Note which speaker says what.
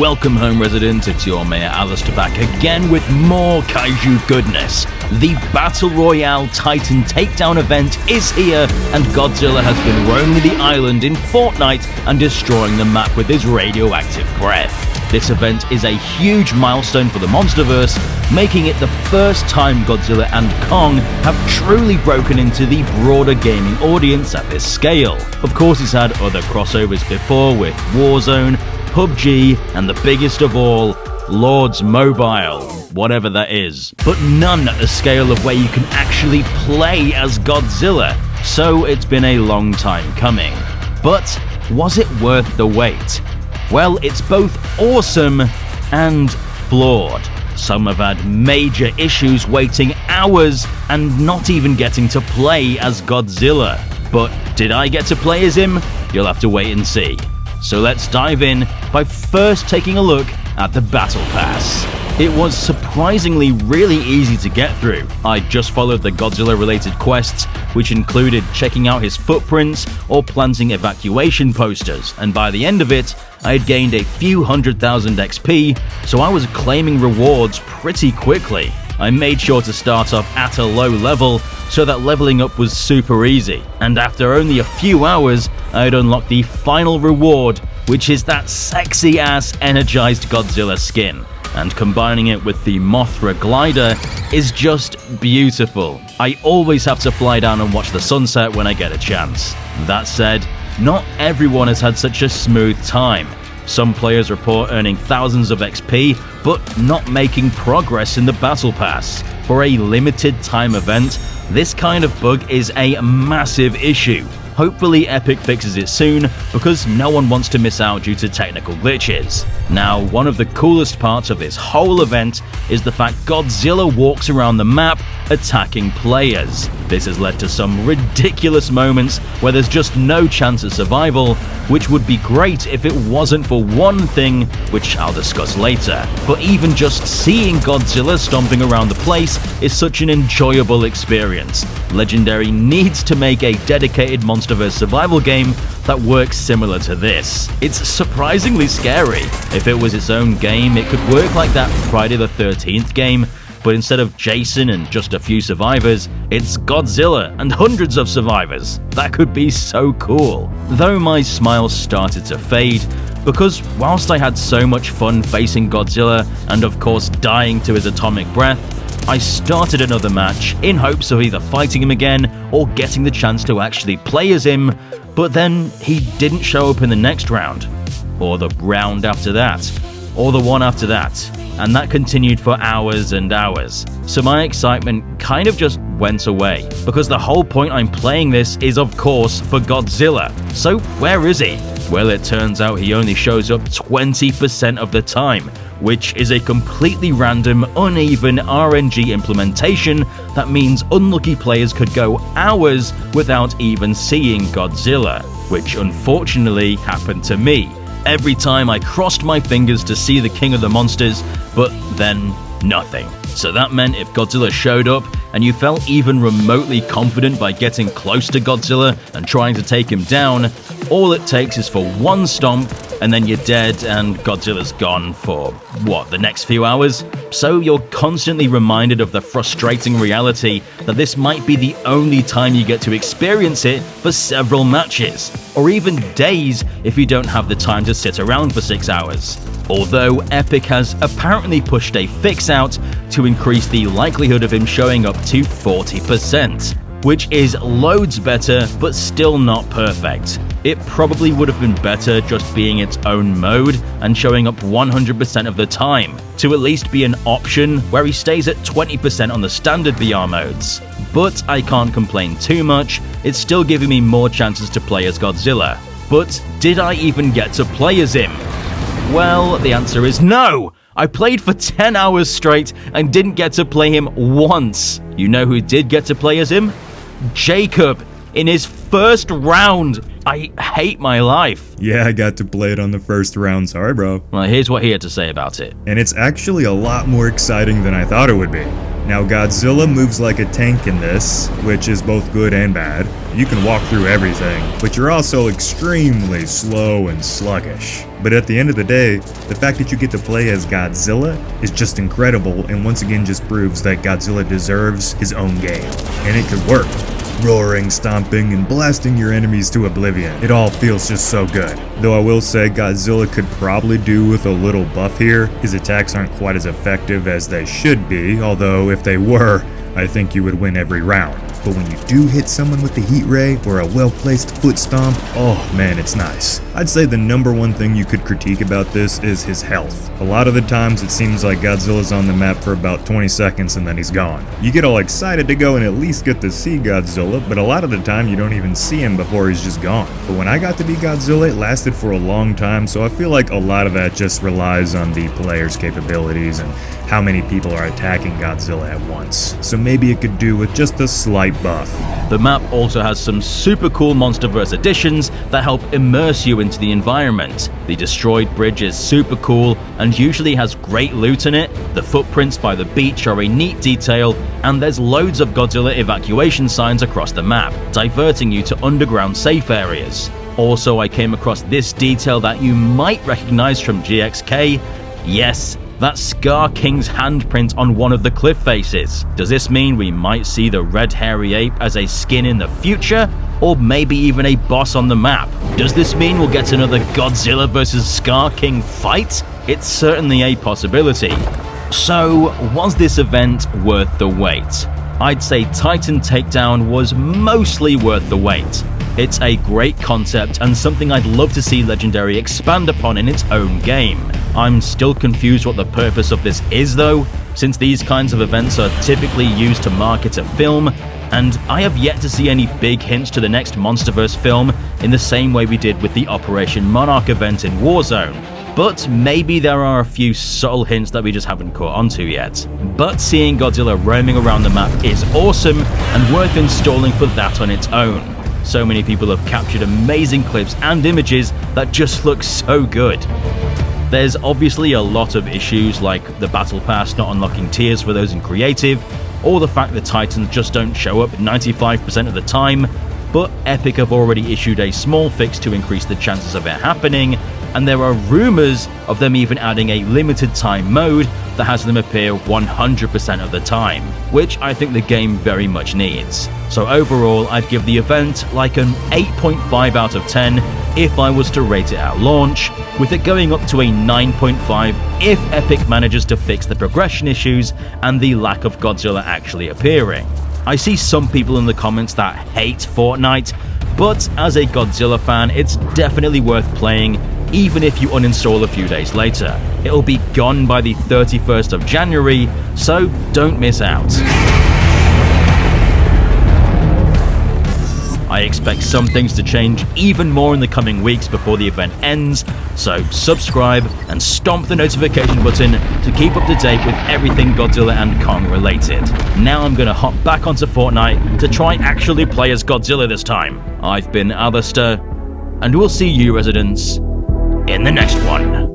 Speaker 1: Welcome home, residents. It's your Mayor Alistair back again with more kaiju goodness. The Battle Royale Titan Takedown event is here, and Godzilla has been roaming the island in Fortnite and destroying the map with his radioactive breath. This event is a huge milestone for the Monsterverse, making it the first time Godzilla and Kong have truly broken into the broader gaming audience at this scale. Of course, he's had other crossovers before with Warzone, PUBG, and the biggest of all, Lords Mobile, whatever that is. But none at the scale of where you can actually play as Godzilla, so it's been a long time coming. But was it worth the wait? Well, it's both awesome and flawed. Some have had major issues waiting hours and not even getting to play as Godzilla. But did I get to play as him? You'll have to wait and see. So let's dive in by first taking a look at the Battle Pass. It was surprisingly really easy to get through. I just followed the Godzilla-related quests, which included checking out his footprints or planting evacuation posters, and by the end of it, I had gained a few 100,000 XP, so I was claiming rewards pretty quickly. I made sure to start off at a low level so that leveling up was super easy, and after only a few hours, I had unlocked the final reward, which is that sexy-ass energized Godzilla skin. And combining it with the Mothra glider is just beautiful. I always have to fly down and watch the sunset when I get a chance. That said, not everyone has had such a smooth time. Some players report earning thousands of XP, but not making progress in the Battle Pass. For a limited time event, this kind of bug is a massive issue. Hopefully Epic fixes it soon, because no one wants to miss out due to technical glitches. Now, one of the coolest parts of this whole event is the fact Godzilla walks around the map attacking players. This has led to some ridiculous moments where there's just no chance of survival, which would be great if it wasn't for one thing, which I'll discuss later. But even just seeing Godzilla stomping around the place is such an enjoyable experience. Legendary needs to make a dedicated Monsterverse survival game that works similar to this. It's surprisingly scary. If it was its own game, it could work like that Friday the 13th game, but instead of Jason and just a few survivors, it's Godzilla and hundreds of survivors. That could be so cool. Though my smile started to fade, because whilst I had so much fun facing Godzilla and of course dying to his atomic breath, I started another match in hopes of either fighting him again or getting the chance to actually play as him, but then he didn't show up in the next round, or the round after that, or the one after that, and that continued for hours and hours. So my excitement kind of just went away, because the whole point I'm playing this is of course for Godzilla. So where is he? Well, it turns out he only shows up 20% of the time, which is a completely random, uneven RNG implementation that means unlucky players could go hours without even seeing Godzilla, which unfortunately happened to me. Every time I crossed my fingers to see the King of the Monsters, but then nothing. So that meant if Godzilla showed up and you felt even remotely confident by getting close to Godzilla and trying to take him down, all it takes is for one stomp and then you're dead and Godzilla's gone for, what, the next few hours? So you're constantly reminded of the frustrating reality that this might be the only time you get to experience it for several matches, or even days if you don't have the time to sit around for 6 hours. Although Epic has apparently pushed a fix out to increase the likelihood of him showing up to 40%, which is loads better, but still not perfect. It probably would have been better just being its own mode and showing up 100% of the time, to at least be an option where he stays at 20% on the standard VR modes. But I can't complain too much, it's still giving me more chances to play as Godzilla. But did I even get to play as him? Well, the answer is no! I played for 10 hours straight and didn't get to play him once. You know who did get to play as him? Jacob, in his first round. I hate my life.
Speaker 2: Yeah, I got to play it on the first round, sorry bro.
Speaker 1: Well, here's what he had to say about it.
Speaker 2: And it's actually a lot more exciting than I thought it would be. Now Godzilla moves like a tank in this, which is both good and bad. You can walk through everything, but you're also extremely slow and sluggish. But at the end of the day, the fact that you get to play as Godzilla is just incredible, and once again just proves that Godzilla deserves his own game. And it could work. Roaring, stomping, and blasting your enemies to oblivion. It all feels just so good. Though I will say Godzilla could probably do with a little buff here. His attacks aren't quite as effective as they should be, although if they were, I think you would win every round. But when you do hit someone with the heat ray or a well-placed foot stomp, oh man, it's nice. I'd say the number one thing you could critique about this is his health. A lot of the times it seems like Godzilla's on the map for about 20 seconds and then he's gone. You get all excited to go and at least get to see Godzilla, but a lot of the time you don't even see him before he's just gone. But when I got to be Godzilla, it lasted for a long time, so I feel like a lot of that just relies on the player's capabilities and how many people are attacking Godzilla at once. So maybe it could do with just a slight buff.
Speaker 1: The map also has some super cool Monsterverse additions that help immerse you into the environment. The destroyed bridge is super cool and usually has great loot in it. The footprints by the beach are a neat detail, and there's loads of Godzilla evacuation signs across the map, diverting you to underground safe areas. Also, I came across this detail that you might recognize from GXK. Yes, that's Scar King's handprint on one of the cliff faces. Does this mean we might see the red hairy ape as a skin in the future? Or maybe even a boss on the map? Does this mean we'll get another Godzilla vs Scar King fight? It's certainly a possibility. So, was this event worth the wait? I'd say Titan Takedown was mostly worth the wait. It's a great concept and something I'd love to see Legendary expand upon in its own game. I'm still confused what the purpose of this is though, since these kinds of events are typically used to market a film, and I have yet to see any big hints to the next Monsterverse film in the same way we did with the Operation Monarch event in Warzone. But maybe there are a few subtle hints that we just haven't caught onto yet. But seeing Godzilla roaming around the map is awesome and worth installing for that on its own. So many people have captured amazing clips and images that just look so good. There's obviously a lot of issues like the Battle Pass not unlocking tiers for those in creative, or the fact that Titans just don't show up 95% of the time, but Epic have already issued a small fix to increase the chances of it happening, and there are rumors of them even adding a limited time mode that has them appear 100% of the time, which I think the game very much needs. So overall, I'd give the event like an 8.5 out of 10 if I was to rate it at launch, with it going up to a 9.5 if Epic manages to fix the progression issues and the lack of Godzilla actually appearing. I see some people in the comments that hate Fortnite, but as a Godzilla fan, it's definitely worth playing, even if you uninstall a few days later. It'll be gone by the 31st of January, so don't miss out. I expect some things to change even more in the coming weeks before the event ends, so subscribe and stomp the notification button to keep up to date with everything Godzilla and Kong related. Now I'm gonna hop back onto Fortnite to try actually play as Godzilla this time. I've been Alistair, and we'll see you residents in the next one.